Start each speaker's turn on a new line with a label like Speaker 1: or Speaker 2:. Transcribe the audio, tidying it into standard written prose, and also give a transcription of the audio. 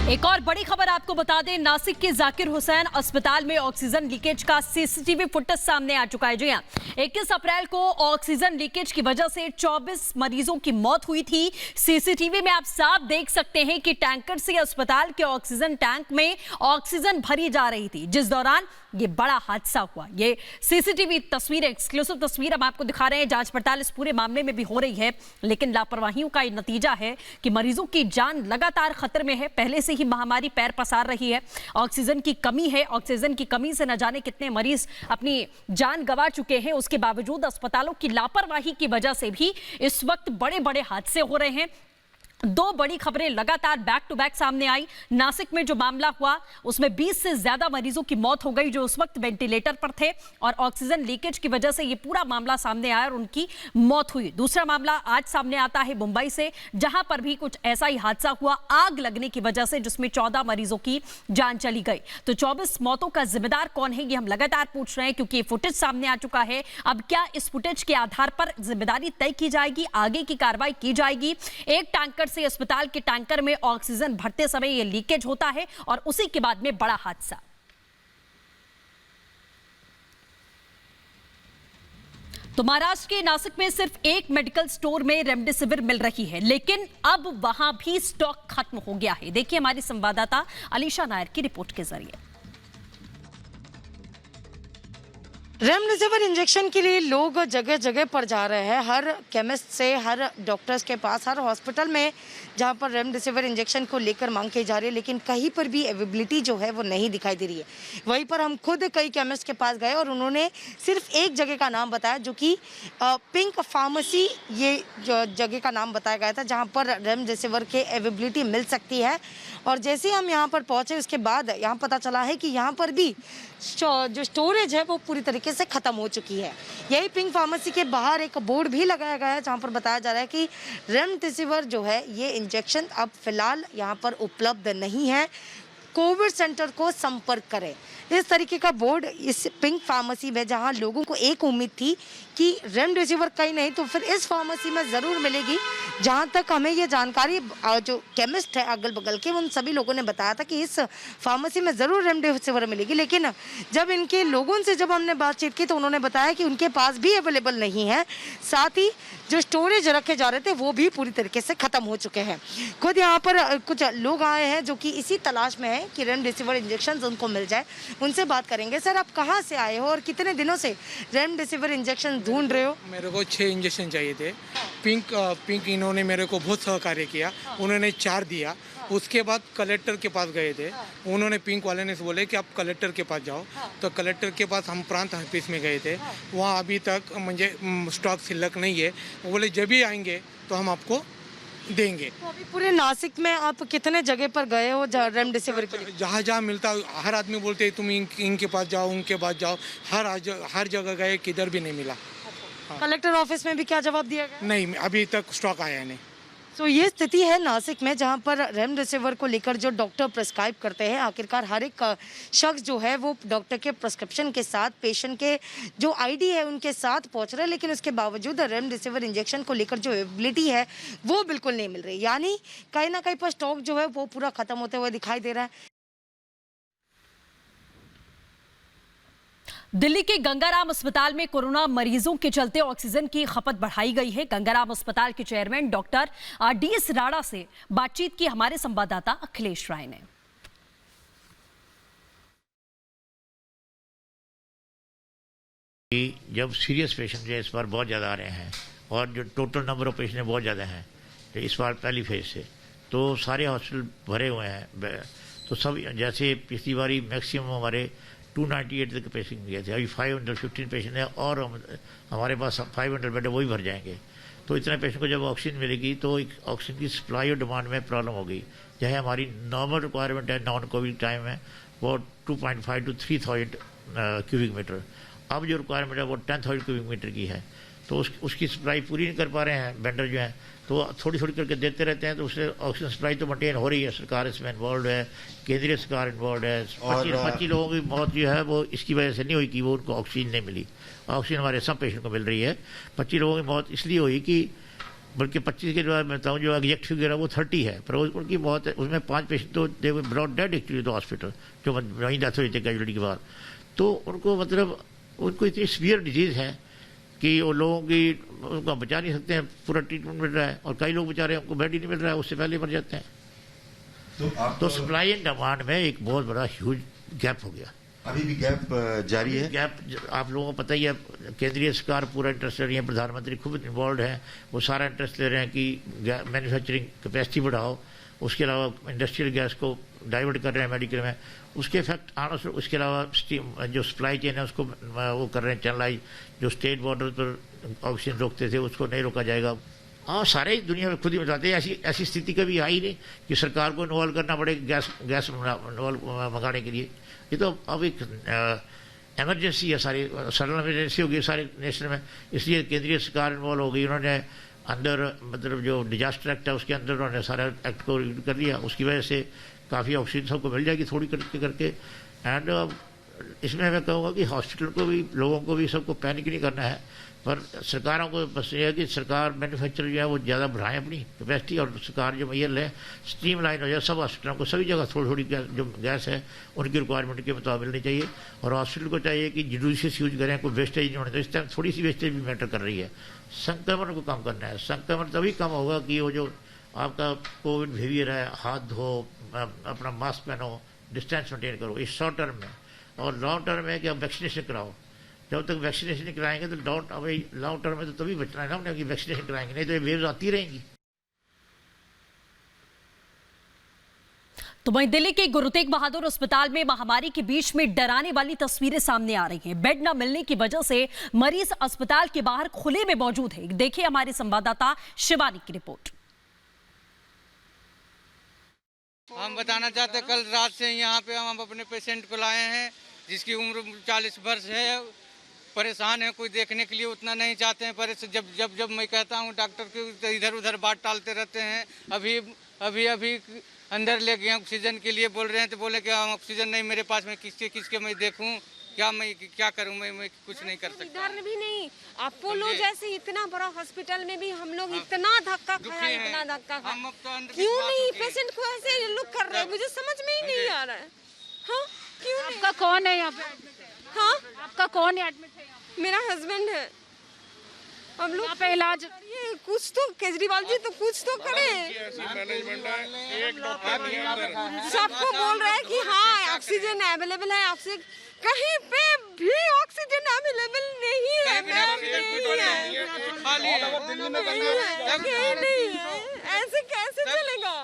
Speaker 1: एक और बड़ी खबर आपको बता दें, नासिक के जाकिर हुसैन अस्पताल में ऑक्सीजन लीकेज का सीसीटीवी फुटेज सामने आ चुका है। जी हां, 21 अप्रैल को ऑक्सीजन लीकेज की वजह से 24 मरीजों की मौत हुई थी। सीसीटीवी में आप साफ देख सकते हैं कि टैंकर से अस्पताल के ऑक्सीजन टैंक में ऑक्सीजन भरी जा रही थी, जिस दौरान ये बड़ा हादसा हुआ। ये सीसीटीवी तस्वीर, एक्सक्लूसिव तस्वीर हम आपको दिखा रहे हैं। जांच पड़ताल इस पूरे मामले में भी हो रही है, लेकिन लापरवाहियों का नतीजा है कि मरीजों की जान लगातार खतरे में है। पहले से ही महामारी पैर पसार रही है, ऑक्सीजन की कमी है। ऑक्सीजन की कमी से न जाने कितने मरीज अपनी जान गंवा चुके हैं। उसके बावजूद अस्पतालों की लापरवाही की वजह से भी इस वक्त बड़े बड़े हादसे हो रहे हैं। दो बड़ी खबरें लगातार बैक टू बैक सामने आई। नासिक में जो मामला हुआ उसमें 20 से ज्यादा मरीजों की मौत हो गई जो उस वक्त वेंटिलेटर पर थे, और ऑक्सीजन लीकेज की वजह से ये पूरा मामला सामने आया और उनकी मौत हुई। दूसरा मामला आज सामने आता है मुंबई से, जहां पर भी कुछ ऐसा ही हादसा हुआ आग लगने की वजह से, जिसमें 14 मरीजों की जान चली गई। तो 24 मौतों का जिम्मेदार कौन है, ये हम लगातार पूछ रहे हैं, क्योंकि फुटेज सामने आ चुका है। अब क्या इस फुटेज के आधार पर जिम्मेदारी तय की जाएगी, आगे की कार्रवाई की जाएगी? एक टैंकर से अस्पताल के टैंकर में ऑक्सीजन भरते समय यह लीकेज होता है और उसी के बाद में बड़ा हादसा। तो महाराष्ट्र के नासिक में सिर्फ एक मेडिकल स्टोर में रेमडेसिविर मिल रही है, लेकिन अब वहां भी स्टॉक खत्म हो गया है। देखिए हमारी संवाददाता अलीशा नायर की रिपोर्ट के जरिए।
Speaker 2: रेमडेसिविर इंजेक्शन के लिए लोग जगह जगह पर जा रहे हैं। हर केमिस्ट से, हर डॉक्टर्स के पास, हर हॉस्पिटल में जहां पर रेमडेसिविर इंजेक्शन को लेकर मांग की जा रही है, लेकिन कहीं पर भी अवेलेबिलिटी जो है वो नहीं दिखाई दे रही है। वहीं पर हम खुद कई केमिस्ट के पास गए और उन्होंने सिर्फ एक जगह का नाम बताया, जो कि पिंक फार्मेसी, ये जगह का नाम बताया गया था जहाँ पर रेमडेसिविर के अवेलेबिलिटी मिल सकती है। और जैसे हम यहाँ पर पहुँचे उसके बाद यहाँ पता चला है कि यहाँ पर भी जो स्टोरेज है वो पूरी तरीके से खत्म हो चुकी है। यही पिंक फार्मेसी के बाहर एक बोर्ड भी लगाया गया है जहां पर बताया जा रहा है कि रेमडेसिविर जो है ये इंजेक्शन अब फिलहाल यहां पर उपलब्ध नहीं है, कोविड सेंटर को संपर्क करें। इस तरीके का बोर्ड इस पिंक फार्मेसी में, जहां लोगों को एक उम्मीद थी कि रेमडेसिविर कहीं नहीं तो फिर इस फार्मेसी में ज़रूर मिलेगी। जहां तक हमें ये जानकारी जो केमिस्ट है अगल बगल के, उन सभी लोगों ने बताया था कि इस फार्मेसी में ज़रूर रेमडेसिविर मिलेगी, लेकिन जब इनके लोगों से जब हमने बातचीत की तो उन्होंने बताया कि उनके पास भी अवेलेबल नहीं है। साथ ही जो स्टोरेज रखे जा रहे थे वो भी पूरी तरीके से ख़त्म हो चुके हैं। खुद यहाँ पर कुछ लोग आए हैं जो कि इसी तलाश में है कि रेमडेसिविर इंजेक्शन उनको मिल जाए। उनसे बात करेंगे। सर, आप कहाँ से आए हो और कितने दिनों से रेमडेसिविर इंजेक्शन ढूंढ रहे हो?
Speaker 3: मेरे को 6 इंजेक्शन चाहिए थे। पिंक इन्होंने मेरे को बहुत सहकार्य किया, उन्होंने 4 दिया। उसके बाद कलेक्टर के पास गए थे, उन्होंने पिंक वाले ने बोले कि आप कलेक्टर के पास जाओ। तो कलेक्टर के पास हम प्रांत ऑफिस में गए थे, वहाँ अभी तक मुझे स्टॉक सिलक नहीं है। वो बोले जब भी आएंगे तो हम आपको देंगे।
Speaker 2: तो अभी पूरे नासिक में आप कितने जगह पर गए हो रेमडेसिविर के लिए?
Speaker 3: जहाँ जहाँ मिलता हर आदमी बोलते है तुम इनके पास जाओ, उनके पास जाओ। हर जगह गए, किधर भी नहीं मिला।
Speaker 2: कलेक्टर ऑफिस में भी क्या जवाब दिया गया?
Speaker 3: नहीं, अभी तक स्टॉक आया नहीं।
Speaker 2: तो ये स्थिति है नासिक में, जहां पर रेमडेसिविर को लेकर जो डॉक्टर प्रिस्क्राइब करते हैं, आखिरकार हर एक शख्स जो है वो डॉक्टर के प्रिस्क्रिप्शन के साथ, पेशेंट के जो आईडी है उनके साथ पहुंच रहे हैं, लेकिन उसके बावजूद रेमडेसिविर इंजेक्शन को लेकर जो अवेलेबिलिटी है वो बिल्कुल नहीं मिल रही। यानी कहीं ना कहीं पर स्टॉक जो है वो पूरा खत्म होते हुए दिखाई दे रहा है।
Speaker 1: दिल्ली के गंगाराम अस्पताल में कोरोना मरीजों के चलते ऑक्सीजन की खपत बढ़ाई गई है। गंगाराम अस्पताल के चेयरमैन डॉक्टर DS राणा से बातचीत की हमारे संवाददाता अखिलेश राय ने।
Speaker 4: जब सीरियस पेशेंट जो इस बार बहुत ज़्यादा आ रहे हैं और जो टोटल नंबर ऑफ पेशेंट बहुत ज़्यादा हैं तो इस बार पहली फेज से, तो सारे हॉस्पिटल भरे हुए हैं। तो सब जैसे पिछली बारी मैक्सिमम हमारे 298 तक पेशेंट गए थे, अभी 515 पेशेंट है और हमारे पास 500 बेड वही भर जाएंगे। तो इतने पेशेंट को जब ऑक्सीजन मिलेगी तो ऑक्सीजन की सप्लाई और डिमांड में प्रॉब्लम होगी। चाहे हमारी नॉर्मल रिक्वायरमेंट है नॉन कोविड टाइम में वो 2.5 to 3,000 क्यूबिक मीटर, अब जो रिक्वायरमेंट है वो 10,000 क्यूबिक मीटर की है। तो उसकी सप्लाई पूरी नहीं कर पा रहे हैं वेंडर जो हैं, तो थोड़ी थोड़ी करके देते रहते हैं। तो उससे ऑक्सीजन सप्लाई तो मेंटेन हो रही है, सरकार इसमें इन्वॉल्व है, केंद्रीय सरकार इन्वॉल्व है। 25 लोगों की मौत जो है वो इसकी वजह से नहीं हुई कि वो उनको ऑक्सीजन नहीं मिली। ऑक्सीजन हमारे सब पेशेंट को मिल रही है। 25 लोगों की मौत इसलिए हुई कि बल्कि 25 के बाद मैं बताऊँ जो एग्जैक्ट फिगर है वो 30 है, पर उनकी बहुत है, उसमें 5 पेशेंट तो दे वर ब्रॉट डेड एक्चुअली तो हॉस्पिटल, जो वहीं डेथ हुई थी कैजुअलिटी के बाद। तो उनको मतलब उनको इतनी सीवियर डिजीज़ है कि वो लोगों की उनको बचा नहीं सकते हैं, पूरा ट्रीटमेंट मिल रहा है और कई लोग बेचारे उनको बेड ही नहीं मिल रहा है, उससे पहले मर जाते हैं। तो सप्लाई एंड डिमांड में एक बहुत बड़ा ह्यूज गैप हो गया।
Speaker 5: अभी भी गैप जारी है।
Speaker 4: गैप आप लोगों को पता ही है, केंद्रीय सरकार पूरा इंटरेस्ट ले रही है, प्रधानमंत्री खुद इन्वॉल्व है, वो सारा इंटरेस्ट ले रहे हैं कि मैन्युफैक्चरिंग कैपेसिटी बढ़ाओ, उसके अलावा इंडस्ट्रियल गैस को डाइवर्ट कर रहे हैं मेडिकल में, उसके इफेक्ट आना, उसके अलावा स्टीम जो सप्लाई चेन है उसको वो कर रहे हैं चैनलाइज, जो स्टेट बॉर्डर पर ऑक्सीजन रोकते थे उसको नहीं रोका जाएगा। हाँ, सारे दुनिया में खुद ही बताते हैं, ऐसी स्थिति कभी आई नहीं कि सरकार को इन्वॉल्व करना पड़े गैस मंगाने के लिए। ये तो अब एक इमरजेंसी है, सारी सडन इमरजेंसी होगी सारे नेशन में, इसलिए केंद्रीय सरकार इन्वॉल्व हो गई। उन्होंने अंदर मतलब जो डिजास्टर एक्ट है उसके अंदर उन्होंने सारा एक्ट को कर लिया, उसकी वजह से काफ़ी ऑक्सीजन सबको मिल जाएगी थोड़ी करके। एंड इसमें मैं कहूँगा कि हॉस्पिटल को भी, लोगों को भी, सबको पैनिक नहीं करना है, पर सरकारों को बस ये है कि सरकार मैन्युफैक्चर जो है वो ज़्यादा बढ़ाएं अपनी कैपेसिटी, और सरकार जो मैयर है स्ट्रीम लाइन हो जाए, सब हॉस्पिटलों को सभी जगह थोड़ी थोड़ी जो गैस है उनकी रिक्वायरमेंट के मुताबिक मिलनी चाहिए। और हॉस्पिटल को चाहिए कि जुडिशियस यूज करें, कोई वेस्टेज नहीं होने। तो इस टाइम थोड़ी सी वेस्टेज भी मैटर कर रही है। संक्रमण को कम करना है, संक्रमण तभी कम होगा कि वो जो आपका कोविड बिहेवियर है, हाथ धो, अपना मास्क पहनो, डिस्टेंस मेंटेन करो, इस शॉर्ट टर्म में। और लॉन्ग टर्म में कि आप वैक्सीनेशन कराओ, जब तक वैक्सीनेशन नहीं कराएंगे तो लॉन्ग टर्म में तो तभी बचना है ना उन्हें कि वैक्सीनेशन कराएंगे, नहीं तो ये वेव्स आती रहेंगी।
Speaker 1: तो वहीं दिल्ली के गुरु तेग बहादुर अस्पताल में महामारी के बीच में डराने वाली तस्वीरें सामने आ रही हैं। बेड न मिलने की वजह से मरीज अस्पताल के बाहर खुले में मौजूद है। देखिए हमारे संवाददाता शिवानी की रिपोर्ट।
Speaker 6: हम बताना चाहते हैं, कल रात से यहाँ पे हम अपने पेशेंट को लाए हैं जिसकी उम्र 40 वर्ष है, परेशान है, कोई देखने के लिए उतना नहीं चाहते हैं। पर जब मैं कहता हूँ डॉक्टर को तो इधर उधर बात टालते रहते हैं। अभी अंदर ले गए ऑक्सीजन के लिए बोल रहे हैं, तो बोले कि हम ऑक्सीजन नहीं मेरे पास, मैं किसके मैं देखूँ, क्या करूँ, मैं कुछ नहीं कर सकता।
Speaker 7: इधर भी नहीं, अपोलो जैसे इतना बड़ा हॉस्पिटल में भी हम लोग इतना धक्का खाया, इतना धक्का खाया, क्यों नहीं पेशेंट को ऐसे लुक कर रहे हैं, मुझे समझ में ही नहीं आ रहा है। हाँ, क्यों नहीं?
Speaker 8: आपका कौन है यहाँ पे?
Speaker 7: हाँ,
Speaker 8: आपका कौन है एडमिट है?
Speaker 7: मेरा हस्बैंड है। हम लोग
Speaker 8: यहाँ पे इलाज,
Speaker 7: ये कुछ तो केजरीवाल जी तो कुछ तो करे। सबको बोल रहे हैं कि हाँ ऑक्सीजन अवेलेबल है, ऑक्सीजन कहीं पे भी ऑक्सीजन अवेलेबल नहीं है, नहीं है, ऐसे कैसे चलेगा?